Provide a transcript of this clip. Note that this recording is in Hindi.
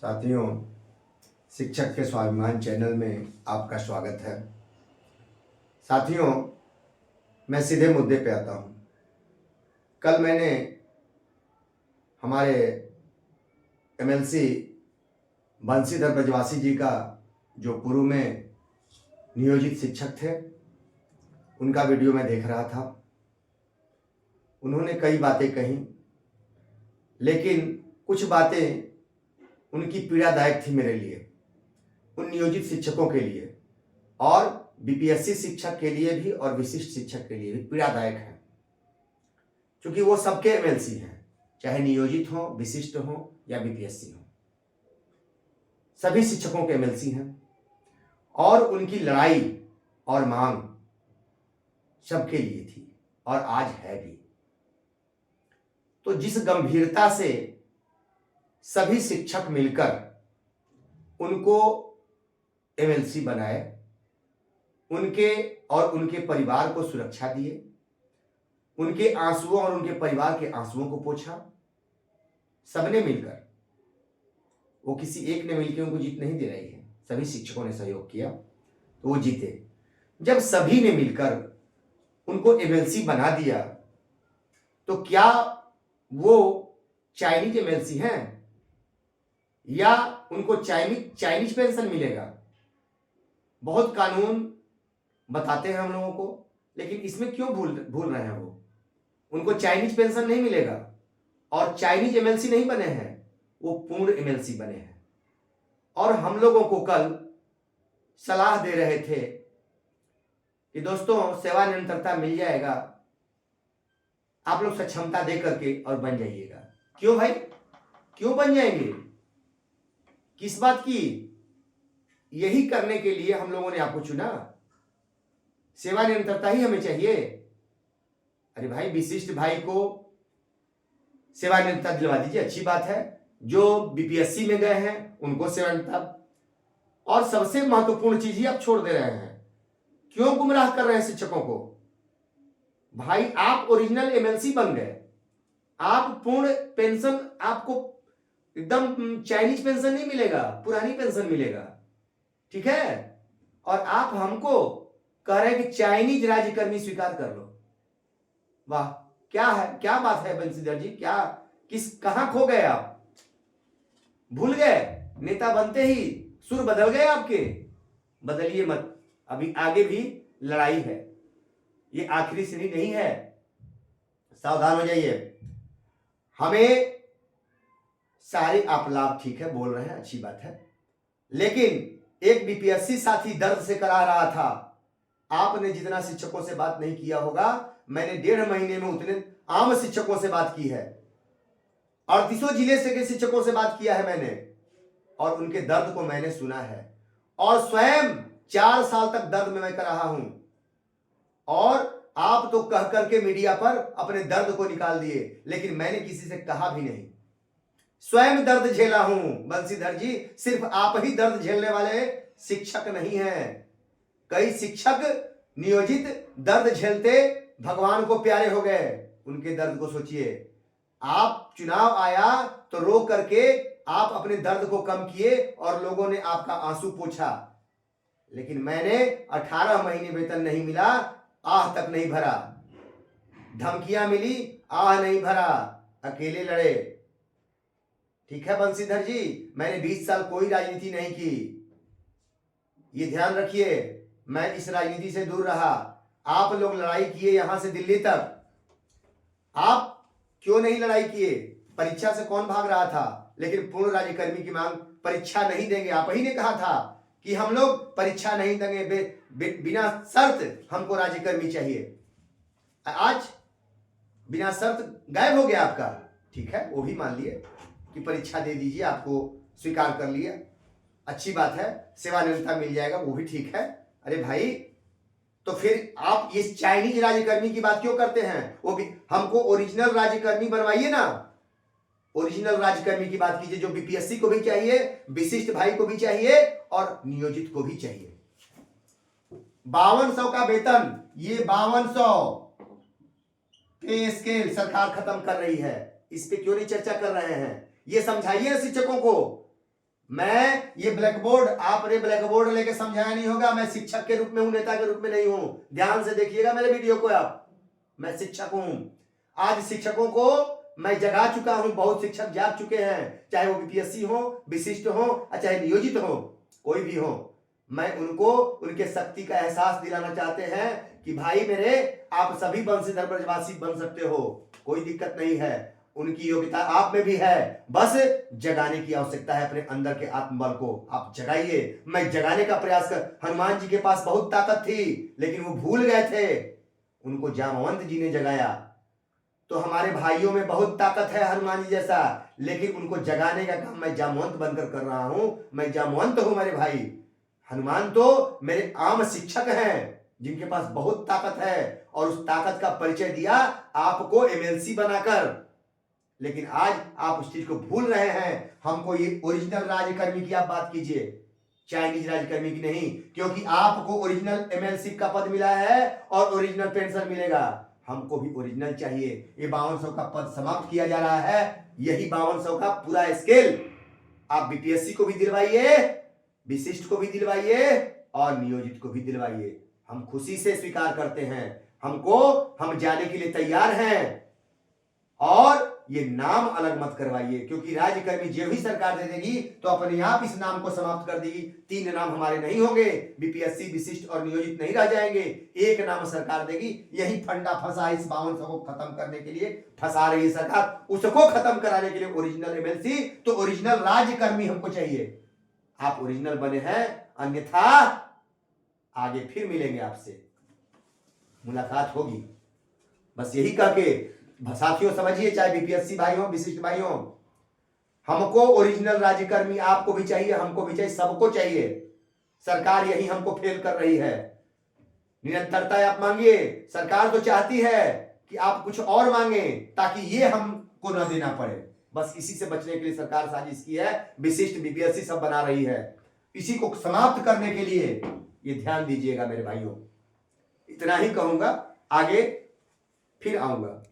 साथियों, शिक्षक के स्वाभिमान चैनल में आपका स्वागत है। साथियों, मैं सीधे मुद्दे पे आता हूँ। कल मैंने हमारे एमएलसी बंशीधर ब्रजवासी जी का, जो पूर्व में नियोजित शिक्षक थे, उनका वीडियो मैं देख रहा था। उन्होंने कई बातें कही, लेकिन कुछ बातें उनकी पीड़ादायक थी मेरे लिए, उन नियोजित शिक्षकों के लिए, और बीपीएससी शिक्षक के लिए भी और विशिष्ट शिक्षक के लिए भी पीड़ादायक है, क्योंकि वो सबके एमएलसी हैं, चाहे नियोजित हो, विशिष्ट हो या बीपीएससी हो। सभी शिक्षकों के एमएलसी हैं और उनकी लड़ाई और मांग सबके लिए थी और आज है भी। तो जिस गंभीरता से सभी शिक्षक मिलकर उनको एमएलसी बनाए, उनके और उनके परिवार को सुरक्षा दिए, उनके आंसुओं और उनके परिवार के आंसुओं को पोंछा, सबने मिलकर। वो किसी एक ने मिलकर उनको जीत नहीं दे रही है, सभी शिक्षकों ने सहयोग किया तो वो जीते। जब सभी ने मिलकर उनको एमएलसी बना दिया, तो क्या वो चाइनीज एमएलसी हैं या उनको चाइनीज पेंशन मिलेगा? बहुत कानून बताते हैं हम लोगों को, लेकिन इसमें क्यों भूल रहे हैं? उनको चाइनीज पेंशन नहीं मिलेगा और चाइनीज एमएलसी नहीं बने हैं, वो पूर्ण एमएलसी बने हैं। और हम लोगों को कल सलाह दे रहे थे कि दोस्तों, सेवा निरंतरता मिल जाएगा, आप लोग सक्षमता दे करके और बन जाइएगा। क्यों भाई, क्यों बन जाएंगे? किस बात की? यही करने के लिए हम लोगों ने आपको चुना। सेवा निरंतरता ही हमें चाहिए। अरे भाई, विशिष्ट भाई को सेवा निरंतरता दिलवा दीजिए, अच्छी बात है। जो बीपीएससी में गए हैं उनको सेवा निरंतरता, और सबसे महत्वपूर्ण चीज ही आप छोड़ दे रहे हैं। क्यों गुमराह कर रहे हैं शिक्षकों को? भाई, आप ओरिजिनल एमएलसी बन गए, आप पूर्ण पेंशन, आपको एकदम चाइनीज पेंशन नहीं मिलेगा, पुरानी पेंशन मिलेगा, ठीक है? और आप हमको कह रहे हैं कि चाइनीज राज्यकर्मी स्वीकार कर लो। वाह, क्या है, क्या बात है बंशीधर जी? कहां खो गए आप? भूल गए? नेता बनते ही सुर बदल गए आपके? बदलिए मत, अभी आगे भी लड़ाई है, ये आखिरी सीढ़ी नहीं है, सावधान हो जाइए। हमें सारे आप लाभ, ठीक है, बोल रहे हैं, अच्छी बात है, लेकिन एक बीपीएससी साथी दर्द से करा रहा था। आपने जितना शिक्षकों से बात नहीं किया होगा, मैंने 1.5 महीने में उतने आम शिक्षकों से बात की है, 38 जिले से के शिक्षकों से बात किया है मैंने, और उनके दर्द को मैंने सुना है, और स्वयं 4 साल तक दर्द में मैं कर रहा हूं। और आप तो कह करके मीडिया पर अपने दर्द को निकाल दिए, लेकिन मैंने किसी से कहा भी नहीं। स्वयं दर्द झेला हूं बंशीधर जी, सिर्फ आप ही दर्द झेलने वाले शिक्षक नहीं हैं। कई शिक्षक नियोजित दर्द झेलते भगवान को प्यारे हो गए। उनके दर्द को सोचिए। आप चुनाव आया तो रो करके आप अपने दर्द को कम किए और लोगों ने आपका आंसू पोंछा, लेकिन मैंने 18 महीने वेतन नहीं मिला, आह तक नहीं भरा, धमकियां मिली, आह नहीं भरा, अकेले लड़े। ठीक है बंशीधर जी, मैंने 20 साल कोई राजनीति नहीं की, ये ध्यान रखिए। मैं इस राजनीति से दूर रहा। आप लोग लड़ाई किए यहां से दिल्ली तक, आप क्यों नहीं लड़ाई किए? परीक्षा से कौन भाग रहा था? लेकिन पूर्ण राज्यकर्मी की मांग, परीक्षा नहीं देंगे, आप ही ने कहा था कि हम लोग परीक्षा नहीं देंगे, बिना शर्त हमको राज्यकर्मी चाहिए। आज बिना शर्त गायब हो गया आपका। ठीक है, वो भी मान लिए कि परीक्षा दे दीजिए, आपको स्वीकार कर लिया, अच्छी बात है, सेवानिवृत्ता मिल जाएगा, वो भी ठीक है। अरे भाई, तो फिर आप ये चाइनीज राज्यकर्मी की बात क्यों करते हैं? वो भी हमको ओरिजिनल राज्यकर्मी बनवाइए ना, ओरिजिनल राज्यकर्मी की बात कीजिए, जो बीपीएससी को भी चाहिए, विशिष्ट भाई को भी चाहिए और नियोजित को भी चाहिए। 5200 का वेतन, ये 5200 पे स्केल सरकार खत्म कर रही है, इस पे क्यों नहीं चर्चा कर रहे हैं? ये समझाइए शिक्षकों को मैं ये ब्लैक बोर्ड, आपने ब्लैक बोर्ड लेके समझाया नहीं होगा। मैं शिक्षक के रूप में हूं, नेता के रूप में नहीं हूं। ध्यान से देखिएगा मेरे वीडियो को आप। मैं शिक्षक हूं। आज शिक्षकों को मैं जगा चुका हूं, बहुत शिक्षक जाग चुके हैं, चाहे वो बीपीएससी हो, विशिष्ट हो, चाहे नियोजित हो, कोई भी हो। मैं उनको उनके शक्ति का एहसास दिलाना चाहते हैं कि भाई मेरे, आप सभी वंशीधर ब्रजवासी बन सकते हो, कोई दिक्कत नहीं है। उनकी योग्यता आप में भी है, बस जगाने की आवश्यकता है। अपने अंदर के आत्मबल को आप जगाइए। मैं जगाने का प्रयास कर, हनुमान जी के पास बहुत ताकत थी लेकिन वो भूल गए थे, उनको जामवंत जी ने जगाया। तो हमारे भाइयों में बहुत ताकत है हनुमान जी जैसा, लेकिन उनको जगाने का काम मैं जामवंत बनकर कर रहा हूं। मैं जामवंत हूं मेरे भाई। हनुमान तो मेरे आम शिक्षक हैं जिनके पास बहुत ताकत है, और उस ताकत का परिचय दिया आपको एमएलसी बनाकर। लेकिन आज आप उस चीज को भूल रहे हैं। हमको ये ओरिजिनल राज्यकर्मी की आप बात कीजिए, चाइनीज राज्यकर्मी की नहीं, क्योंकि आपको ओरिजिनल एमएलसी का पद मिला है और ओरिजिनल पेंशन मिलेगा। हमको भी ओरिजिनल चाहिए। ये 5200 का पद समाप्त किया जा रहा है। यही 5200 का पूरा स्केल आप बीपीएससी को भी दिलवाइए, विशिष्ट को भी दिलवाइए और नियोजित को भी दिलवाइए। हम खुशी से स्वीकार करते हैं। हम जाने के लिए तैयार हैं। और ये नाम अलग मत करवाइए, क्योंकि राज्यकर्मी जो भी सरकार दे देगी तो अपने आप इस नाम को समाप्त कर देगी। 3 नाम हमारे नहीं होंगे, बीपीएससी, विशिष्ट और नियोजित नहीं रह जाएंगे, एक नाम सरकार देगी। यही फंडा फंसा इस 5200 को खत्म करने के लिए फंसा रही है सरकार। उसको खत्म कराने के लिए ओरिजिनल एमएलसी, तो ओरिजिनल राज्यकर्मी हमको चाहिए। आप ओरिजिनल बने हैं, अन्यथा आगे फिर मिलेंगे, आपसे मुलाकात होगी। बस यही कह के साथियों समझिए, चाहे बीपीएससी भाई हो, विशिष्ट भाई हो, हमको ओरिजिनल राज्यकर्मी आपको भी चाहिए, हमको भी चाहिए, सबको चाहिए। सरकार यही हमको फेल कर रही है। निरंतरता आप मांगिए। सरकार तो चाहती है कि आप कुछ और मांगे ताकि ये हमको न देना पड़े। बस इसी से बचने के लिए सरकार साजिश की है, विशिष्ट, बीपीएससी सब बना रही है। इसी को समाप्त करने के लिए ये ध्यान दीजिएगा मेरे भाइयों। इतना ही कहूंगा, आगे फिर आऊंगा।